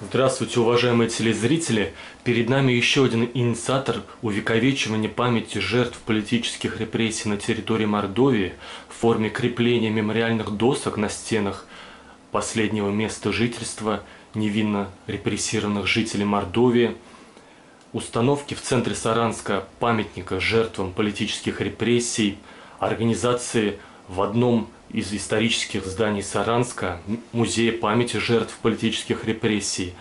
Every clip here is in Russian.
Здравствуйте, уважаемые телезрители! Перед нами еще один инициатор увековечивания памяти жертв политических репрессий на территории Мордовии в форме крепления мемориальных досок на стенах последнего места жительства невинно репрессированных жителей Мордовии, установки в центре Саранска памятника жертвам политических репрессий, организации в одном из исторических зданий Саранска музея памяти жертв политических репрессий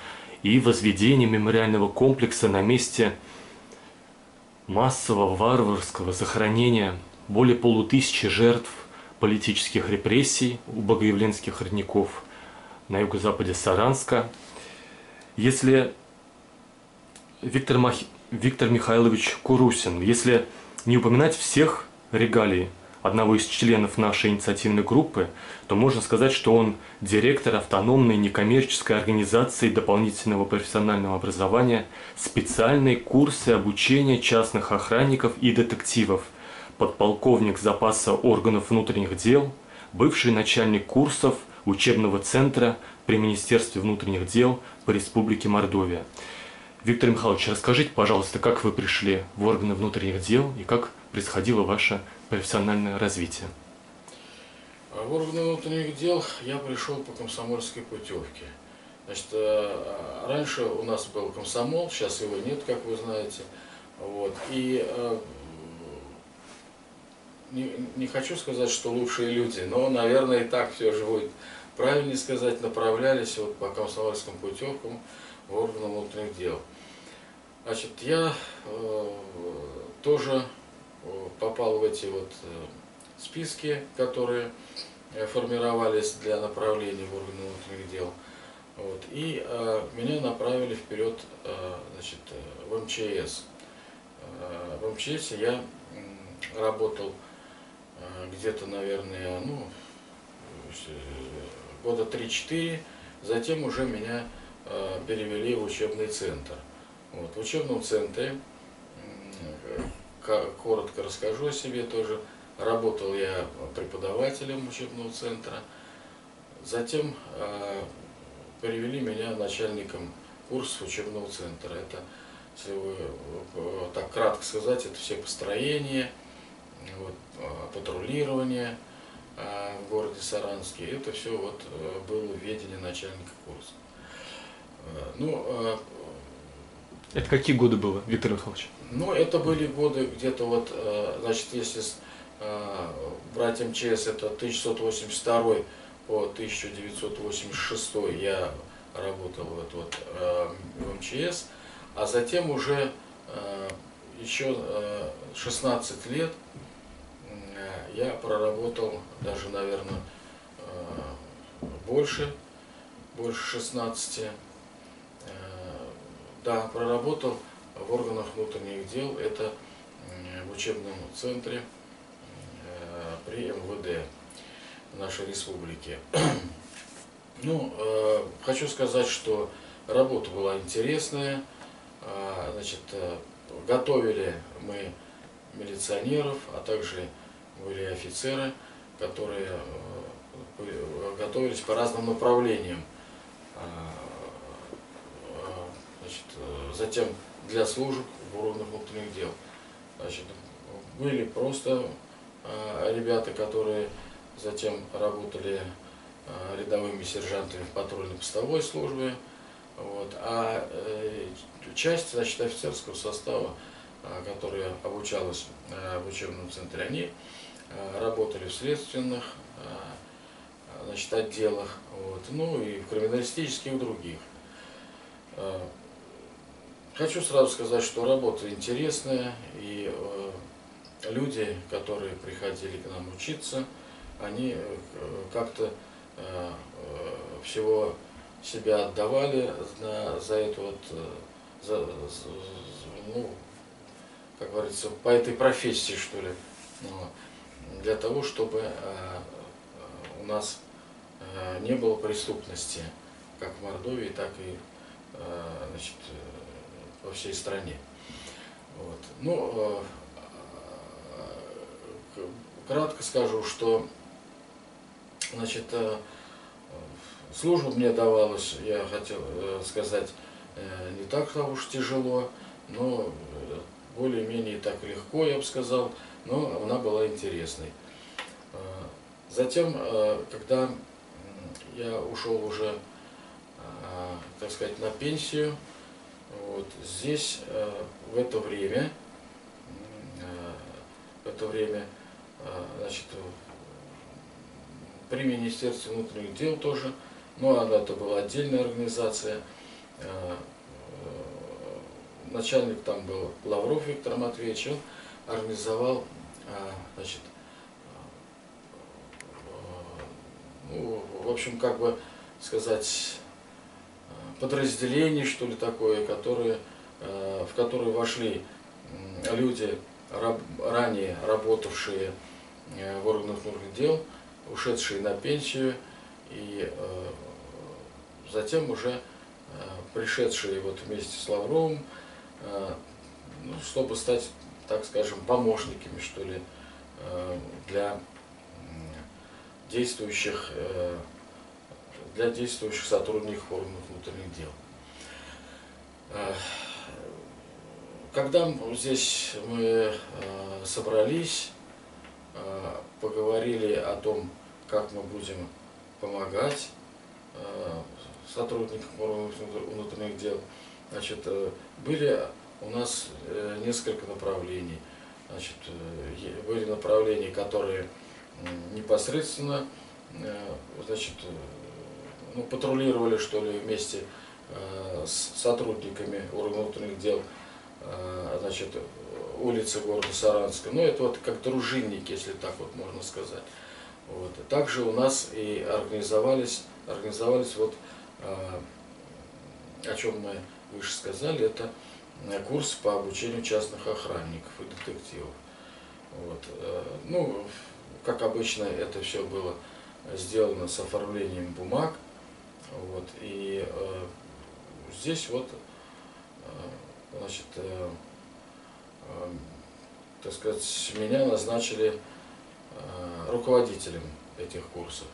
и возведение мемориального комплекса на месте массового варварского захоронения более полутысячи жертв политических репрессий у богоявленских родников на юго-западе Саранска. Если Виктор Михайлович Курусин, если не упоминать всех регалий одного из членов нашей инициативной группы, то можно сказать, что он директор автономной некоммерческой организации дополнительного профессионального образования, специальные курсы обучения частных охранников и детективов, подполковник запаса органов внутренних дел, бывший начальник курсов учебного центра при Министерстве внутренних дел по Республике Мордовия. Виктор Михайлович, расскажите, пожалуйста, как вы пришли в органы внутренних дел и как происходило ваше профессиональное развитие? В органы внутренних дел я пришел по комсомольской путевке. Значит, раньше у нас был комсомол, сейчас его нет, как вы знаете. Вот. И не хочу сказать, что лучшие люди, но, наверное, и так все же будет правильнее сказать, направлялись вот по комсомольским путевкам в органы внутренних дел. Значит, я тоже попал в эти вот списки, которые формировались для направления в органы внутренних дел. Вот. И меня направили вперед, значит, в МЧС. В МЧС я работал где-то, наверное, года 3-4, затем уже меня перевели в учебный центр. Вот. В учебном центре, коротко расскажу о себе тоже, работал я преподавателем учебного центра, затем перевели меня начальником курса учебного центра. Это, если вы, так кратко сказать, это все построения, вот, патрулирование в городе Саранске, это все вот было в ведении начальника курса. Это какие годы было, Виктор Михайлович? Ну, это были годы где-то вот, значит, если брать МЧС, это 1982 по 1986 я работал вот, в МЧС, а затем уже еще 16 лет я проработал, даже, наверное, больше 16, да, проработал в органах внутренних дел, это в учебном центре при МВД нашей республики. Хочу сказать, что работа была интересная. Значит, готовили мы милиционеров, а также были офицеры, которые готовились по разным направлениям. Значит, затем для служб в органах внутренних дел. Значит, были просто ребята, которые затем работали рядовыми сержантами в патрульно-постовой службе. Вот. А часть, значит, офицерского состава, которая обучалась в учебном центре, они работали в следственных, значит, отделах, вот, ну и в криминалистических и в других. Хочу сразу сказать, что работа интересная, и люди, которые приходили к нам учиться, они как-то всего себя отдавали за эту вот, как говорится, по этой профессии, что ли, для того, чтобы у нас не было преступности, как в Мордовии, так и, значит, во всей стране. Вот. Кратко скажу, что, значит, Служба мне давалась, я хотел сказать, не так уж тяжело, но более-менее так легко, я бы сказал, но она была интересной. Затем, когда я ушел уже, так сказать, на пенсию, вот, здесь в это время, значит, при Министерстве внутренних дел тоже, но это была отдельная организация, начальник там был Лавров Виктор Матвеевич, он организовал, значит, ну, в общем, как бы сказать, подразделение, что ли, такое, в которые вошли люди, ранее работавшие в органах внутренних дел, ушедшие на пенсию, и затем уже пришедшие вот вместе с Лавровым, ну, чтобы стать, так скажем, помощниками, что ли, для действующих сотрудников органов внутренних дел. Когда здесь мы собрались, поговорили о том, как мы будем помогать сотрудникам органов внутренних дел, значит, были у нас несколько направлений. Значит, были направления, которые непосредственно, значит, ну, патрулировали, что ли, вместе с сотрудниками органов внутренних дел, значит, улицы города Саранска. Ну, это вот как дружинники, если так вот можно сказать. Вот. Также у нас и организовались вот, о чем мы выше сказали, это курс по обучению частных охранников и детективов. Вот. Ну, как обычно, это все было сделано с оформлением бумаг. Вот. И здесь вот, значит, так сказать, меня назначили руководителем этих курсов.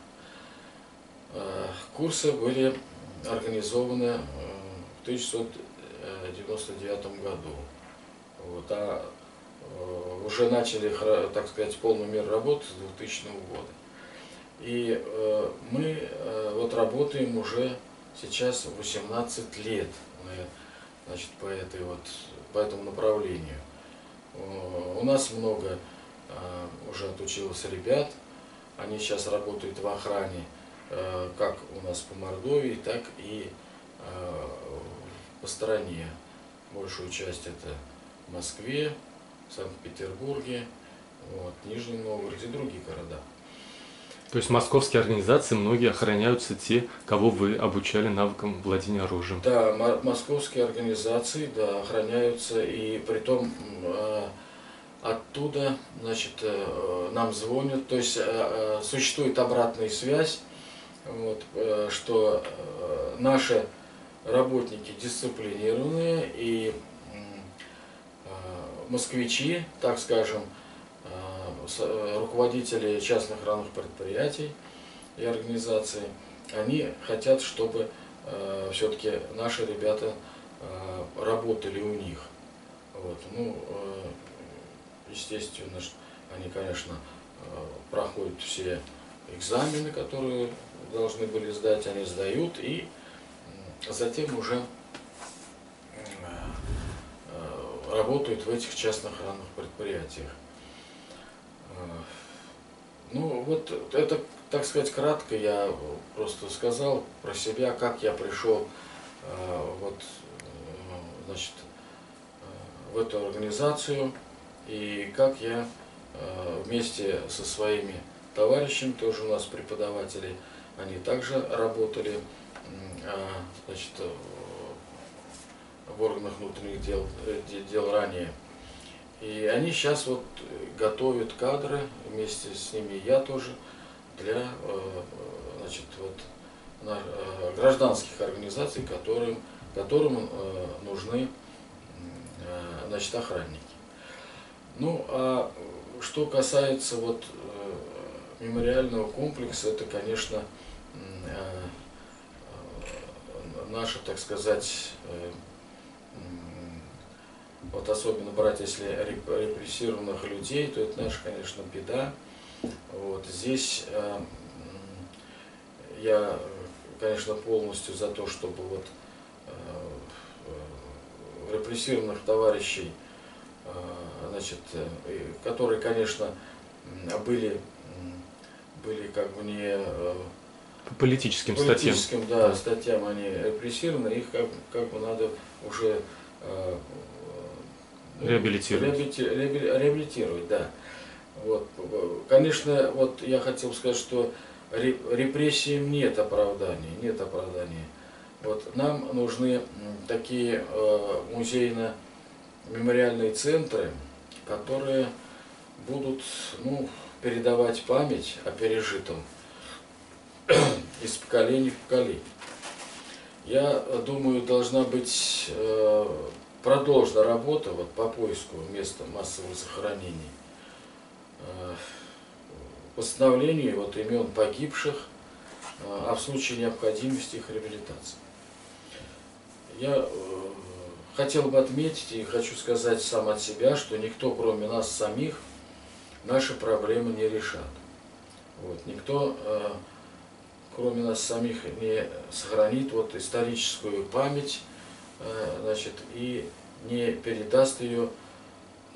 Курсы были организованы в 1999 году. Вот, а уже начали, так сказать, полную меру работы с 2000 года. И мы вот работаем уже сейчас 18 лет, значит, по этому направлению. У нас много уже отучилось ребят, они сейчас работают в охране, как у нас по Мордовии, так и по стране. Большую часть это в Москве, Санкт-Петербурге, вот, Нижнем Новгороде и другие города. То есть московские организации, многие охраняются те, кого вы обучали навыкам владения оружием? Да, московские организации, да, охраняются, и притом оттуда, значит, нам звонят, то есть существует обратная связь, вот, что наши работники дисциплинированные и москвичи, так скажем, руководители частных охранных предприятий и организаций, они хотят, чтобы все-таки наши ребята работали у них. Вот. Ну, естественно, они, конечно, проходят все экзамены, которые должны были сдать, они сдают, и затем уже работают в этих частных охранных предприятиях. Ну, вот это, так сказать, кратко я просто сказал про себя, как я пришел вот, значит, в эту организацию, и как я вместе со своими товарищами, тоже у нас преподаватели, они также работали, значит, в органах внутренних дел ранее. И они сейчас вот готовят кадры, вместе с ними я тоже, для, значит, вот, гражданских организаций, которым нужны, значит, охранники. Ну, а что касается вот мемориального комплекса, это, конечно, наши, так сказать, вот особенно брать, если репрессированных людей, то это наша, конечно, беда. Вот здесь я, конечно, полностью за то, чтобы вот репрессированных товарищей, значит, которые, конечно, были как бы не По политическим политическим, да, статьям они репрессированы, их как бы надо уже реабилитировать, да. Вот. Конечно, вот я хотел сказать, что репрессиям нет оправдания, нет оправдания. Вот нам нужны такие музейно-мемориальные центры, которые будут, ну, передавать память о пережитом из поколения в поколение. Я думаю, должна быть продолжена работа вот, по поиску места массовых захоронений, восстановлению вот, имен погибших, а в случае необходимости их реабилитации. Я хотел бы отметить и хочу сказать сам от себя, что никто, кроме нас самих, наши проблемы не решат. Вот, никто, кроме нас самих, не сохранит вот, историческую память, значит, и не передаст ее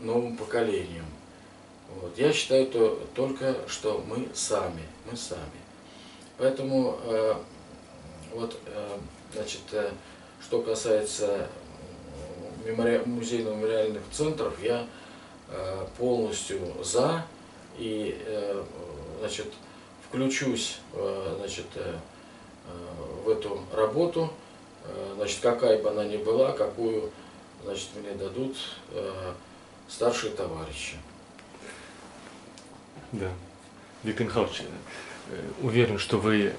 новым поколениям. Вот. Я считаю, только что мы сами. Поэтому вот, значит, что касается музейно-мемориальных центров, я полностью за и, значит, включусь, значит, в эту работу, значит, какая бы она ни была, какую, значит, мне дадут старшие товарищи. Да. Виктор Михайлович, уверен, что вы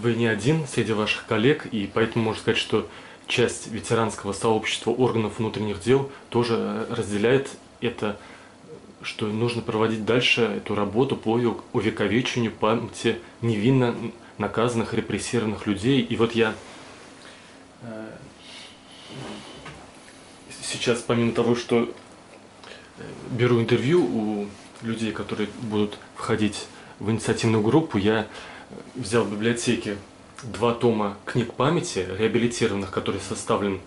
не один среди ваших коллег, и поэтому можно сказать, что часть ветеранского сообщества органов внутренних дел тоже разделяет это, что нужно проводить дальше эту работу по увековечению памяти невинно наказанных, репрессированных людей. И вот я сейчас, помимо того, что беру интервью у людей, которые будут входить в инициативную группу, я взял в библиотеке 2 тома книг памяти реабилитированных, которые составлены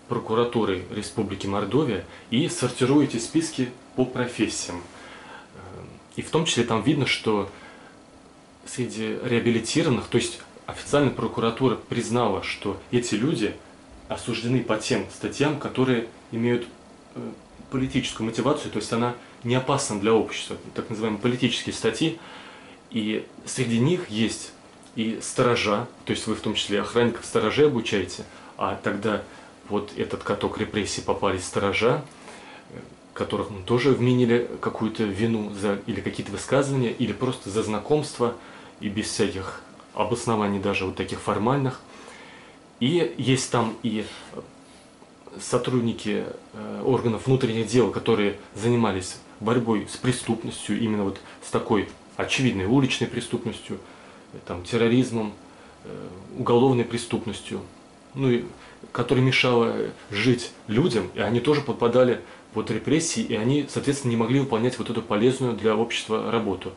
прокуратурой Республики Мордовия, и сортирую эти списки по профессиям. И в том числе там видно, что среди реабилитированных, то есть официальная прокуратура признала, что эти люди осуждены по тем статьям, которые имеют политическую мотивацию, то есть она не опасна для общества, так называемые политические статьи, и среди них есть и сторожа, то есть вы в том числе охранников сторожей обучаете, а тогда вот этот каток репрессий попались сторожа, которых тоже вменили какую-то вину или какие-то высказывания, или просто за знакомство, и без всяких обоснований даже вот таких формальных. И есть там и сотрудники органов внутренних дел, которые занимались борьбой с преступностью, именно вот с такой очевидной уличной преступностью, там, терроризмом, уголовной преступностью, ну и которая мешала жить людям, и они тоже попадали под репрессии, и они, соответственно, не могли выполнять вот эту полезную для общества работу.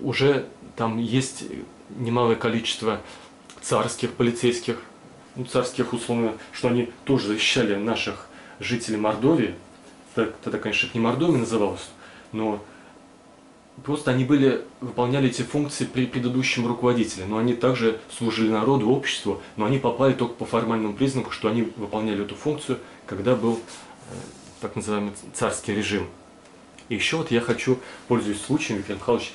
Уже там есть немалое количество царских полицейских, ну, царских условно, что они тоже защищали наших жителей Мордовии. Тогда, конечно, это не Мордовия называлось, но просто они выполняли эти функции при предыдущем руководителе, но они также служили народу, обществу, но они попали только по формальному признаку, что они выполняли эту функцию, когда был так называемый царский режим. И еще вот я хочу, пользуясь случаем, Виктор Михайлович,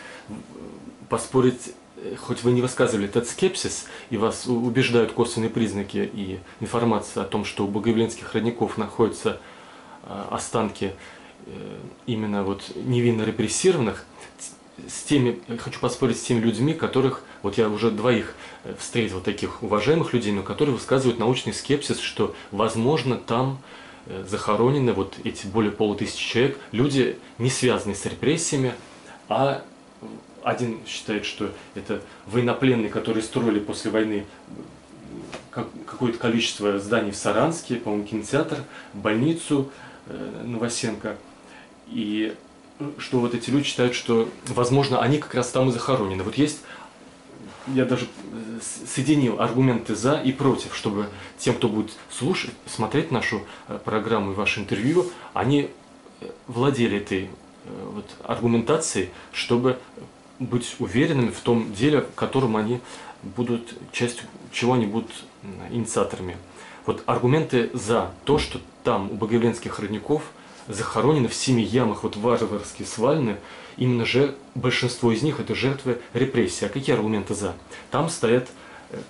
поспорить, хоть вы не высказывали этот скепсис, и вас убеждают косвенные признаки и информация о том, что у богоявленских родников находятся останки именно вот невинно репрессированных, хочу поспорить с теми людьми, которых, вот я уже 2 встретил, таких уважаемых людей, но которые высказывают научный скепсис, что, возможно, там захоронены вот эти более 500 человек, люди, не связанные с репрессиями, а один считает, что это военнопленные, которые строили после войны какое-то количество зданий в Саранске, по-моему, кинотеатр, больницу Новосенко. И что вот эти люди считают, что, возможно, они как раз там и захоронены. Вот есть, я даже соединил аргументы за и против, чтобы тем, кто будет слушать, смотреть нашу программу и ваше интервью, они владели этой вот аргументацией, чтобы быть уверенными в том деле, в котором они будут, частью чего они будут инициаторами. Вот аргументы за то, что там у богоявленских родников захоронены в 7 ямах, вот варварски свалены, именно же большинство из них это жертвы репрессий. А какие аргументы за? Там стоят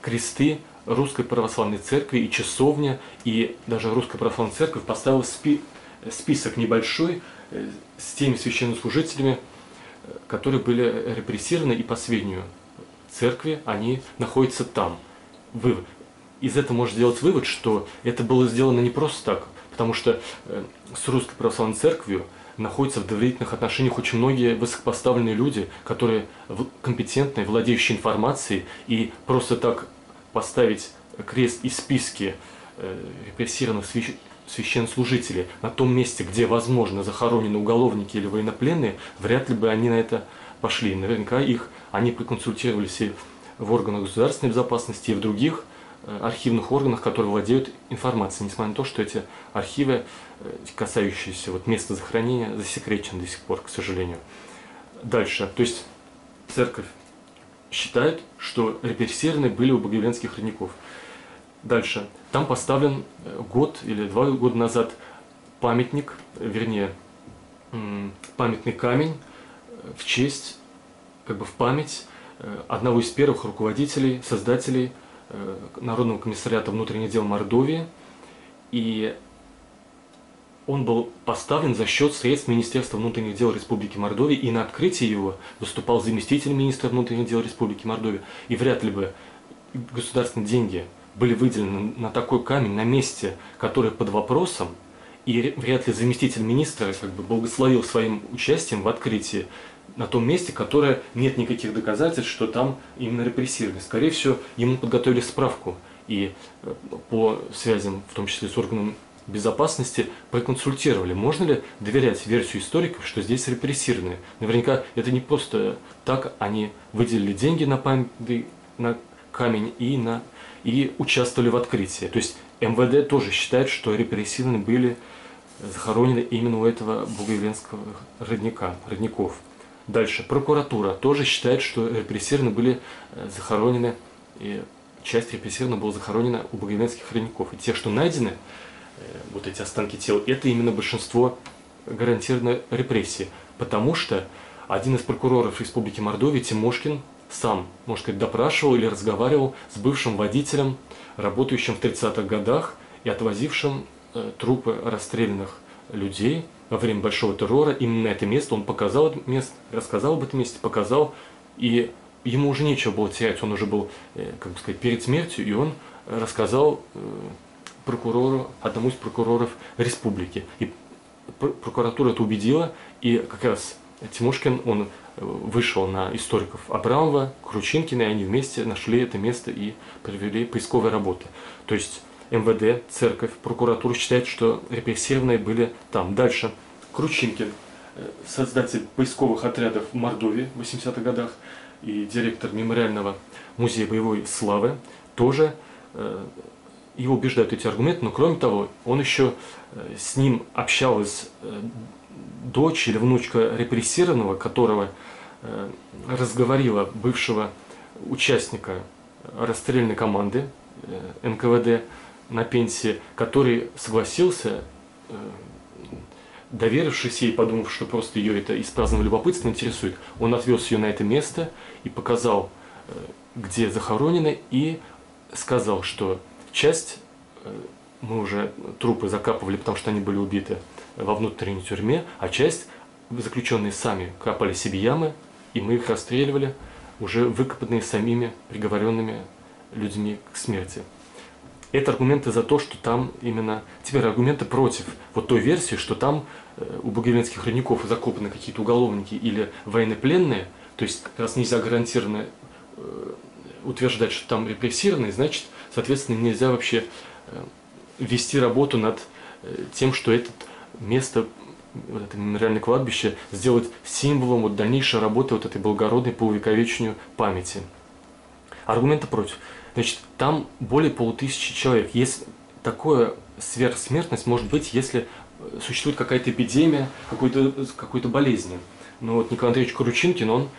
кресты Русской Православной Церкви и часовня, и даже Русская Православная Церковь поставила список небольшой с теми священнослужителями, которые были репрессированы, и по сведению церкви они находятся там. Из этого можно сделать вывод, что это было сделано не просто так, потому что с Русской Православной Церковью находятся в доверительных отношениях очень многие высокопоставленные люди, которые компетентные, владеющие информацией, и просто так поставить крест и списки репрессированных священнослужителей на том месте, где, возможно, захоронены уголовники или военнопленные, вряд ли бы они на это пошли. Наверняка они проконсультировались и в органах государственной безопасности, и в других архивных органах, которые владеют информацией, несмотря на то, что эти архивы, касающиеся вот места захоронения, засекречены до сих пор, к сожалению. Дальше. То есть церковь считает, что репрессированы были у богоявленских родников. Дальше. Там поставлен год или 2 года назад памятник, вернее, памятный камень в честь, как бы в память одного из первых руководителей, создателей Народного комиссариата внутренних дел Мордовии. И он был поставлен за счет средств Министерства внутренних дел Республики Мордовия, и на открытии его выступал заместитель министра внутренних дел Республики Мордовия. И вряд ли бы государственные деньги были выделены на такой камень на месте, которое под вопросом, и вряд ли заместитель министра как бы благословил своим участием в открытии на том месте, которое нет никаких доказательств, что там именно репрессировали. Скорее всего, ему подготовили справку, и по связям, в том числе с органом безопасности, проконсультировали, можно ли доверять версию историков, что здесь репрессированы. Наверняка это не просто так, они выделили деньги на памятный, на камень и участвовали в открытии. То есть МВД тоже считает, что репрессированы были захоронены именно у этого богоявленского родников. Дальше. Прокуратура тоже считает, что репрессированы были захоронены, и часть репрессированных была захоронена у богоявленских родников. И те, что найдены, вот эти останки тел, это именно большинство гарантированной репрессии. Потому что один из прокуроров Республики Мордовия, Тимошкин, сам, можно сказать, допрашивал или разговаривал с бывшим водителем, работающим в 30-х годах и отвозившим трупы расстрелянных людей во время Большого террора. Именно это место он показал, это место, рассказал об этом месте, показал, и ему уже нечего было терять, он уже был, как бы сказать, перед смертью, и он рассказал прокурору, одному из прокуроров республики. И прокуратура это убедила, и как раз Тимошкин, он вышел на историков Абрамова, Кручинкина, и они вместе нашли это место и провели поисковые работы. То есть МВД, церковь, прокуратура считает, что репрессированные были там. Дальше. Кручинкин, создатель поисковых отрядов в Мордовии в 80-х годах и директор мемориального музея боевой славы, тоже его убеждают эти аргументы, но кроме того, он еще с ним общалась дочь или внучка репрессированного, которого разговорила бывшего участника расстрельной команды НКВД на пенсии, который согласился, доверившись ей, подумав, что просто ее это из праздного любопытства интересует, он отвез ее на это место и показал, где захоронены, и сказал, что часть мы уже трупы закапывали, потому что они были убиты во внутренней тюрьме, а часть заключенные сами копали себе ямы, и мы их расстреливали, уже выкопанные самими приговоренными людьми к смерти. Это аргументы за то, что там именно... Теперь аргументы против вот той версии, что там у богоявленских родников закопаны какие-то уголовники или военнопленные, то есть как раз нельзя гарантированно утверждать, что там репрессированные, значит, соответственно, нельзя вообще вести работу над тем, что это место, вот это мемориальное кладбище, сделать символом вот дальнейшей работы вот этой благородной по увековечению памяти. Аргументы против. Значит, там более 500 человек. Есть такое сверхсмертность, может быть, если существует какая-то эпидемия, какой-то болезни. Но вот Николай Андреевич Кручинкин, он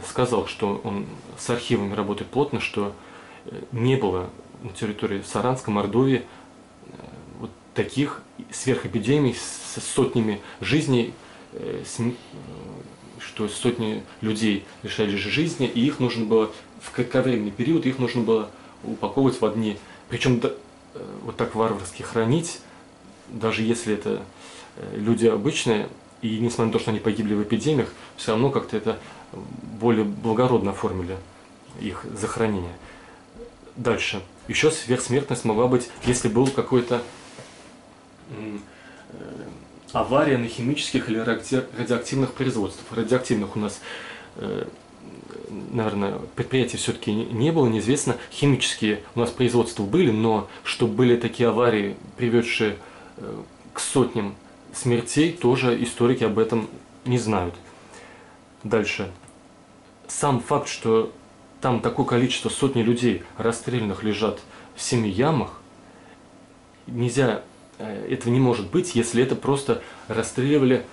сказал, что он с архивами работает плотно, что не было на территории Саранска, Мордовии вот таких сверхэпидемий с сотнями жизней, что сотни людей лишались жизни, и их нужно было в кратковременный период, их нужно было упаковывать в одни, причем вот так варварски хранить, даже если это люди обычные, и несмотря на то, что они погибли в эпидемиях, все равно как-то это более благородно оформили их захоронение. Дальше. Еще сверхсмертность могла быть, если был какой-то авария на химических или радиоактивных производствах. Радиоактивных у нас, наверное, предприятий все-таки не было, неизвестно. Химические у нас производства были, но чтобы были такие аварии, приведшие к сотням смертей, тоже историки об этом не знают. Дальше. Сам факт, что там такое количество, сотни людей расстрелянных лежат в 7 ямах, этого не может быть, если это просто расстреливали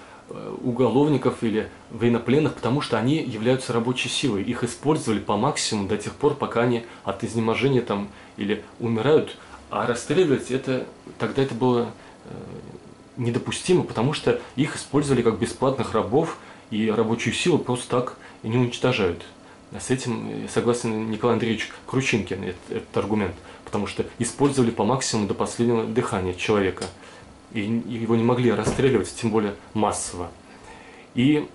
уголовников или военнопленных, потому что они являются рабочей силой. Их использовали по максимуму до тех пор, пока они от изнеможения там или умирают. А расстреливать тогда это было недопустимо, потому что их использовали как бесплатных рабов, и рабочую силу просто так и не уничтожают. С этим согласен Николай Андреевич Кручинкин, этот аргумент, потому что использовали по максимуму до последнего дыхания человека, и его не могли расстреливать, тем более массово. И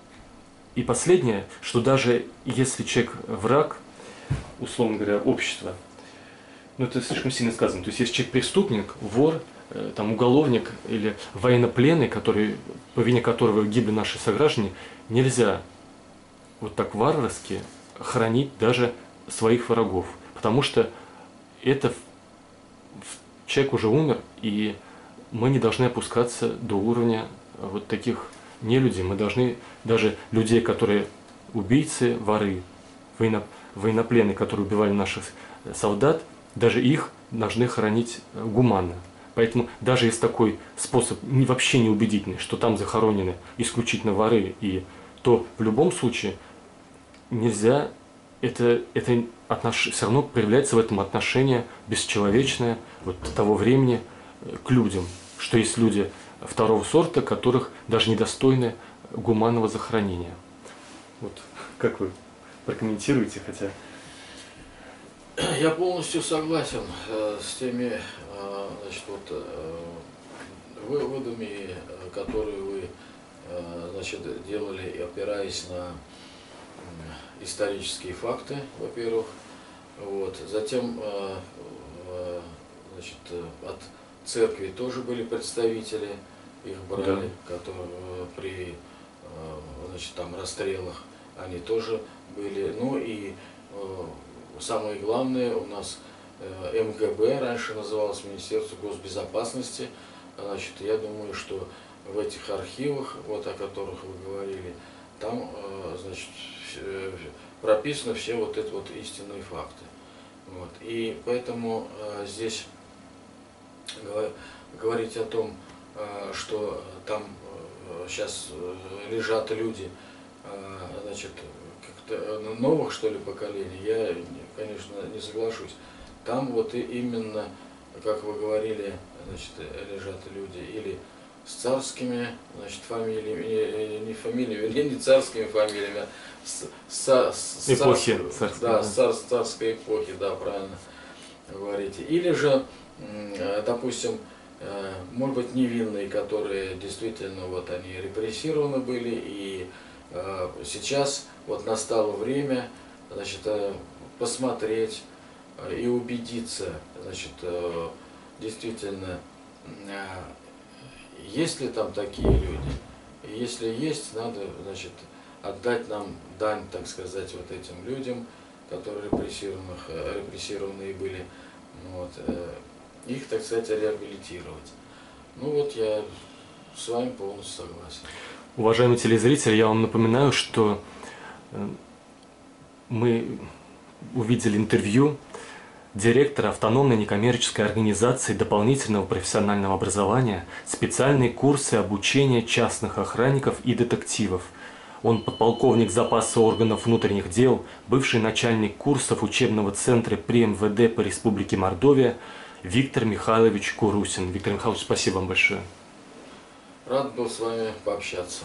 последнее, что даже если человек враг, условно говоря, общества, это слишком сильно сказано, то есть если человек преступник, вор, там, уголовник или военнопленный, по вине которого гибли наши сограждане, нельзя вот так варварски хранить даже своих врагов, потому что человек уже умер, и мы не должны опускаться до уровня вот таких нелюдей. Мы должны даже людей, которые убийцы, воры, военнопленные, которые убивали наших солдат, даже их должны хоронить гуманно. Поэтому даже если такой способ вообще не убедительный, что там захоронены исключительно воры, то в любом случае нельзя, это все равно проявляется в этом отношение бесчеловечное вот того времени к людям, что есть люди второго сорта, которых даже недостойны гуманного захоронения. Вот как вы прокомментируете, хотя... Я полностью согласен с теми выводами, которые вы делали, опираясь на исторические факты, во-первых. Затем от церкви тоже были представители, их брали, да, которые при расстрелах, они тоже были. Ну и самое главное, у нас МГБ, раньше называлось Министерство госбезопасности. Я думаю, что в этих архивах, о которых вы говорили, там прописаны все эти истинные факты. И поэтому здесь говорить о том, что там сейчас лежат люди, как-то новых, что ли, поколений, я, конечно, не соглашусь. Там именно, как вы говорили, лежат люди или с царскими фамилиями, не фамилиями, не царскими фамилиями, а с царской эпохи, да, правильно говорите. Или же, допустим, может быть, невинные, которые действительно они репрессированы были, и сейчас настало время посмотреть и убедиться, действительно, есть ли там такие люди. И если есть, надо, отдать нам дань, так сказать, этим людям, которые репрессированные были, Вот, их, так сказать, реабилитировать. Ну вот я с вами полностью согласен. Уважаемые телезрители, я вам напоминаю, что мы увидели интервью директора автономной некоммерческой организации дополнительного профессионального образования, специальные курсы обучения частных охранников и детективов. Он подполковник запаса органов внутренних дел, бывший начальник курсов учебного центра при МВД по Республике Мордовия Виктор Михайлович Курусин. Виктор Михайлович, спасибо вам большое. Рад был с вами пообщаться.